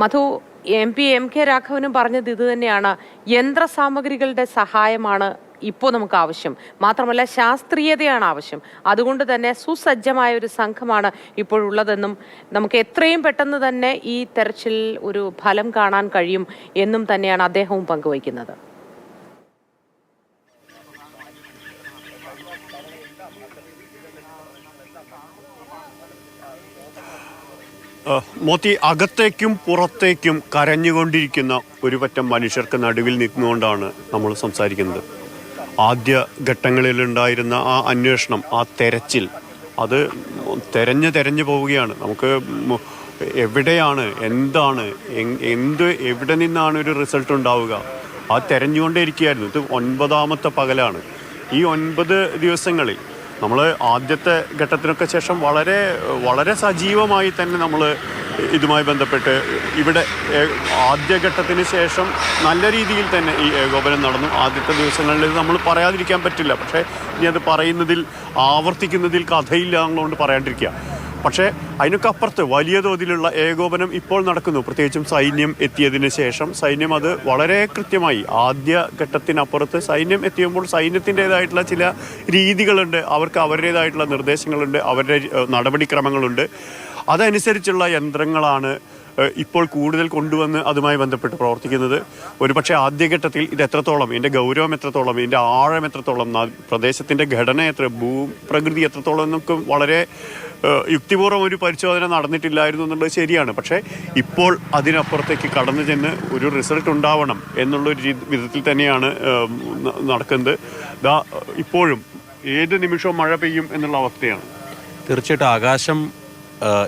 മധു, M K രാഘവനും പറഞ്ഞത് ഇത് തന്നെയാണ്. യന്ത്രസാമഗ്രികളുടെ സഹായമാണ് ഇപ്പോൾ നമുക്ക് ആവശ്യം, മാത്രമല്ല ശാസ്ത്രീയതയാണ് ആവശ്യം. അതുകൊണ്ട് തന്നെ സുസജ്ജമായ ഒരു സംഘമാണ് ഇപ്പോഴുള്ളതെന്നും നമുക്ക് എത്രയും പെട്ടെന്ന് തന്നെ ഈ തെരച്ചിൽ ഒരു ഫലം കാണാൻ കഴിയും എന്നും തന്നെയാണ് അദ്ദേഹവും പങ്കുവയ്ക്കുന്നത്. മോത്തി, അകത്തേക്കും പുറത്തേക്കും കരഞ്ഞുകൊണ്ടിരിക്കുന്ന ഒരു പറ്റം മനുഷ്യർക്ക് നടുവിൽ നിൽക്കുന്നുകൊണ്ടാണ് നമ്മൾ സംസാരിക്കുന്നത്. ആദ്യ ഘട്ടങ്ങളിലുണ്ടായിരുന്ന ആ അന്വേഷണം, ആ തെരച്ചിൽ, അത് തെരഞ്ഞു പോവുകയാണ്. നമുക്ക് എവിടെയാണ്, എന്താണ്, എവിടെ നിന്നാണ് ഒരു റിസൾട്ട് ഉണ്ടാവുക, ആ തെരഞ്ഞുകൊണ്ടേ ഇരിക്കുകയായിരുന്നു. ഇത് 9ാമത്തെ പകലാണ്. ഈ 9 ദിവസങ്ങളിൽ നമ്മൾ ആദ്യത്തെ ഘട്ടത്തിനൊക്കെ ശേഷം വളരെ വളരെ സജീവമായി തന്നെ നമ്മൾ ഇതുമായി ബന്ധപ്പെട്ട് ഇവിടെ ആദ്യഘട്ടത്തിന് ശേഷം നല്ല രീതിയിൽ തന്നെ ഈ ഏകോപനം നടന്നു. ആദ്യത്തെ ദിവസങ്ങളിൽ നമ്മൾ പറയാതിരിക്കാൻ പറ്റില്ല, പക്ഷേ ഇനി അത് പറയുന്നതിൽ ആവർത്തിക്കുന്നതിൽ കഥയില്ല എന്നുകൊണ്ട് പറയാണ്ടിരിക്കുക. പക്ഷേ അതിനൊക്കെ അപ്പുറത്ത് വലിയ തോതിലുള്ള ഏകോപനം ഇപ്പോൾ നടക്കുന്നു. പ്രത്യേകിച്ചും സൈന്യം എത്തിയതിന് ശേഷം സൈന്യം അത് വളരെ കൃത്യമായി, ആദ്യ ഘട്ടത്തിനപ്പുറത്ത് സൈന്യം എത്തിയുമ്പോൾ സൈന്യത്തിൻ്റെതായിട്ടുള്ള ചില രീതികളുണ്ട്, അവർക്ക് അവരുടേതായിട്ടുള്ള നിർദ്ദേശങ്ങളുണ്ട്, അവരുടെ നടപടിക്രമങ്ങളുണ്ട്. അതനുസരിച്ചുള്ള യന്ത്രങ്ങളാണ് ഇപ്പോൾ കൂടുതൽ കൊണ്ടുവന്ന് അതുമായി ബന്ധപ്പെട്ട് പ്രവർത്തിക്കുന്നത്. ഒരുപക്ഷെ ആദ്യഘട്ടത്തിൽ ഇത് എത്രത്തോളം, ഇതിൻ്റെ ഗൗരവം എത്രത്തോളം, ഇതിൻ്റെ ആഴം എത്രത്തോളം, പ്രദേശത്തിൻ്റെ ഘടന എത്ര, ഭൂപ്രകൃതി എത്രത്തോളം എന്നൊക്കെ വളരെ യുക്തിപൂർവ്വം ഒരു പരിശോധന നടന്നിട്ടില്ലായിരുന്നു എന്നുള്ളത് ശരിയാണ്. പക്ഷേ ഇപ്പോൾ അതിനപ്പുറത്തേക്ക് കടന്നു ചെന്ന് ഒരു റിസൾട്ട് ഉണ്ടാവണം എന്നുള്ളൊരു വിധത്തിൽ തന്നെയാണ് നടക്കുന്നത്. ഇപ്പോഴും ഏത് നിമിഷവും മഴ പെയ്യും എന്നുള്ള അവസ്ഥയാണ്. തീർച്ചയായിട്ടും ആകാശം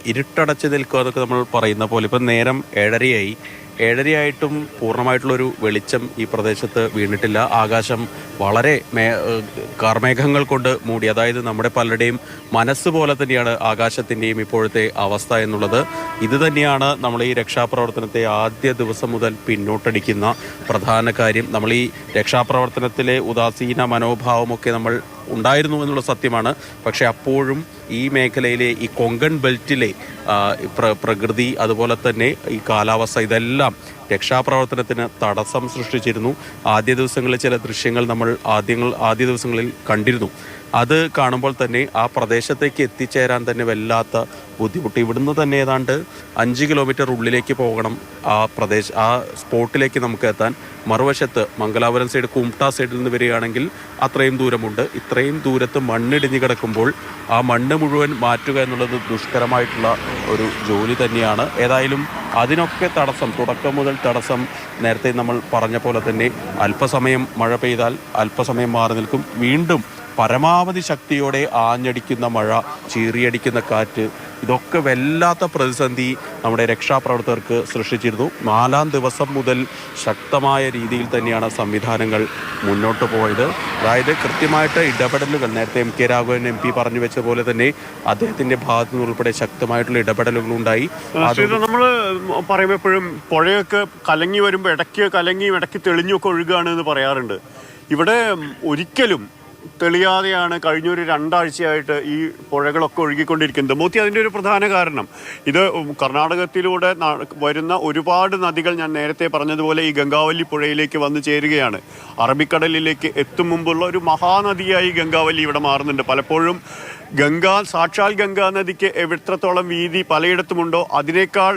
ഇരുട്ടടച്ച് നിൽക്കുക എന്നൊക്കെ നമ്മൾ പറയുന്ന പോലെ ഇപ്പം നേരം 7:30ആയിട്ടും പൂർണ്ണമായിട്ടുള്ളൊരു വെളിച്ചം ഈ പ്രദേശത്ത് വീണിട്ടില്ല. ആകാശം വളരെ കാർമേഘങ്ങൾ കൊണ്ട് മൂടി, അതായത് നമ്മുടെ പലരുടെയും മനസ്സ് പോലെ തന്നെയാണ് ആകാശത്തിൻ്റെയും ഇപ്പോഴത്തെ അവസ്ഥ എന്നുള്ളത്. ഇത് തന്നെയാണ് നമ്മൾ ഈ രക്ഷാപ്രവർത്തനത്തെ ആദ്യ ദിവസം മുതൽ പിന്നോട്ടടിക്കുന്ന പ്രധാന കാര്യം. നമ്മൾ ഈ രക്ഷാപ്രവർത്തനത്തിലെ ഉദാസീന മനോഭാവമൊക്കെ നമ്മൾ ഉണ്ടായിരുന്നു എന്നുള്ള സത്യമാണ്. പക്ഷെ അപ്പോഴും ഈ മേഖലയിലെ ഈ കൊങ്കൺ ബെൽറ്റിലെ പ്രകൃതി, അതുപോലെ തന്നെ ഈ കാലാവസ്ഥ, ഇതെല്ലാം രക്ഷാപ്രവർത്തനത്തിന് തടസ്സം സൃഷ്ടിച്ചിരുന്നു. ആദ്യ ദിവസങ്ങളിൽ ചില ദൃശ്യങ്ങൾ നമ്മൾ ആദ്യ ദിവസങ്ങളിൽ കണ്ടിരുന്നു. അത് കാണുമ്പോൾ തന്നെ ആ പ്രദേശത്തേക്ക് എത്തിച്ചേരാൻ തന്നെ വല്ലാത്ത ബുദ്ധിമുട്ട്. ഇവിടുന്ന് തന്നെ ഏതാണ്ട് 5 കിലോമീറ്റർ ഉള്ളിലേക്ക് പോകണം ആ സ്പോട്ടിലേക്ക് നമുക്ക് എത്താൻ. മറുവശത്ത് മംഗലാപുരം സൈഡ്, കുംട്ട സൈഡിൽ നിന്ന് വരികയാണെങ്കിൽ അത്രയും ദൂരമുണ്ട്. ഇത്രയും ദൂരത്ത് മണ്ണിടിഞ്ഞ് കിടക്കുമ്പോൾ ആ മണ്ണ് മുഴുവൻ മാറ്റുക എന്നുള്ളത് ദുഷ്കരമായിട്ടുള്ള ഒരു ജോലി തന്നെയാണ്. ഏതായാലും അതിനൊക്കെ തടസ്സം, തുടക്കം മുതൽ തടസ്സം, നേരത്തെ നമ്മൾ പറഞ്ഞ പോലെ തന്നെ അല്പസമയം മഴ പെയ്താൽ അല്പസമയം മാറി നിൽക്കും, വീണ്ടും പരമാവധി ശക്തിയോടെ ആഞ്ഞടിക്കുന്ന മഴ, ചീറിയടിക്കുന്ന കാറ്റ്, ഇതൊക്കെ വല്ലാത്ത പ്രതിസന്ധി നമ്മുടെ രക്ഷാപ്രവർത്തകർക്ക് സൃഷ്ടിച്ചിരുന്നു. 4ാം ദിവസം മുതൽ ശക്തമായ രീതിയിൽ തന്നെയാണ് സംവിധാനങ്ങൾ മുന്നോട്ട് പോയത്. അതായത് കൃത്യമായിട്ട് ഇടപെടലുകൾ, നേരത്തെ എം കെ രാഘവൻ MP പറഞ്ഞു വെച്ച പോലെ തന്നെ അദ്ദേഹത്തിന്റെ ഭാഗത്തു നിന്നുൾപ്പെടെ ശക്തമായിട്ടുള്ള ഇടപെടലുകളുണ്ടായി. നമ്മൾ പറയുമ്പോൾ എപ്പോഴും പുഴയൊക്കെ കലങ്ങി വരുമ്പോൾ ഇടയ്ക്ക് കലങ്ങിയും ഇടയ്ക്ക് തെളിഞ്ഞൊക്കെ ഒഴുകുകയാണ് എന്ന് പറയാറുണ്ട്. ഇവിടെ ഒരിക്കലും തെളിയാതെയാണ് കഴിഞ്ഞൊരു 2 ആഴ്ചയായിട്ട് ഈ പുഴകളൊക്കെ ഒഴുകിക്കൊണ്ടിരിക്കുന്നത്. മോത്തി, അതിൻ്റെ ഒരു പ്രധാന കാരണം ഇത് കർണാടകത്തിലൂടെ വരുന്ന ഒരുപാട് നദികൾ, ഞാൻ നേരത്തെ പറഞ്ഞതുപോലെ ഈ ഗംഗാവല്ലി പുഴയിലേക്ക് വന്നു ചേരുകയാണ്. അറബിക്കടലിലേക്ക് എത്തും മുമ്പുള്ള ഒരു മഹാനദിയായി ഗംഗാവല്ലി ഇവിടെ മാറുന്നുണ്ട്. പലപ്പോഴും സാക്ഷാൽ ഗംഗാ നദിക്ക് എത്രത്തോളം വീതി പലയിടത്തുമുണ്ടോ അതിനേക്കാൾ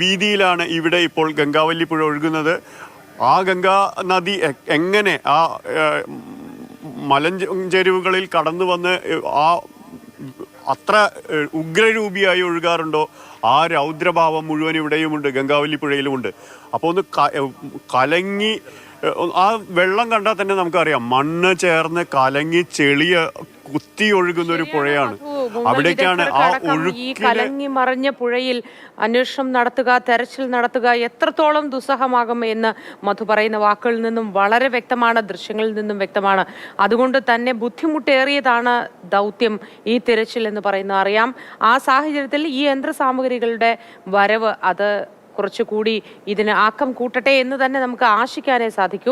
വീതിയിലാണ് ഇവിടെ ഇപ്പോൾ ഗംഗാവല്ലി പുഴ ഒഴുകുന്നത്. ആ ഗംഗാ നദി എങ്ങനെ ആ മലഞ്ചെരുവുകളിൽ കടന്നു വന്ന് അത്ര ഉഗ്രരൂപിയായി ഒഴുകാറുണ്ടോ ആ രൗദ്രഭാവം മുഴുവൻ ഇവിടെയുമുണ്ട്, ഗംഗാവല്ലി പുഴയിലുമുണ്ട്. അപ്പോൾ ഒന്ന് കലങ്ങി, ആ വെള്ളം കണ്ടാൽ തന്നെ നമുക്കറിയാം മണ്ണ് ചേർന്ന് കലങ്ങി ചെളിയ കുത്തി ഒഴുകുന്ന ഒരു പുഴയാണ്. അവിടേക്കാണ് ആ ഈ കലങ്ങി മറിഞ്ഞ പുഴയിൽ അന്വേഷണം നടത്തുക, തെരച്ചിൽ നടത്തുക എത്രത്തോളം ദുസ്സഹമാകും എന്ന് മധു പറയുന്ന വാക്കുകളിൽ നിന്നും വളരെ വ്യക്തമാണ്, ദൃശ്യങ്ങളിൽ നിന്നും വ്യക്തമാണ്. അതുകൊണ്ട് തന്നെ ബുദ്ധിമുട്ടേറിയതാണ് ദൗത്യം ഈ തിരച്ചിൽ എന്ന് പറയുന്നത് അറിയാം. ആ സാഹചര്യത്തിൽ ഈ യന്ത്രസാമഗ്രികളുടെ വരവ് അത് കുറച്ചുകൂടി ഇതിന് ആക്കം കൂട്ടട്ടെ എന്ന് തന്നെ നമുക്ക് ആശിക്കാനേ സാധിക്കൂ.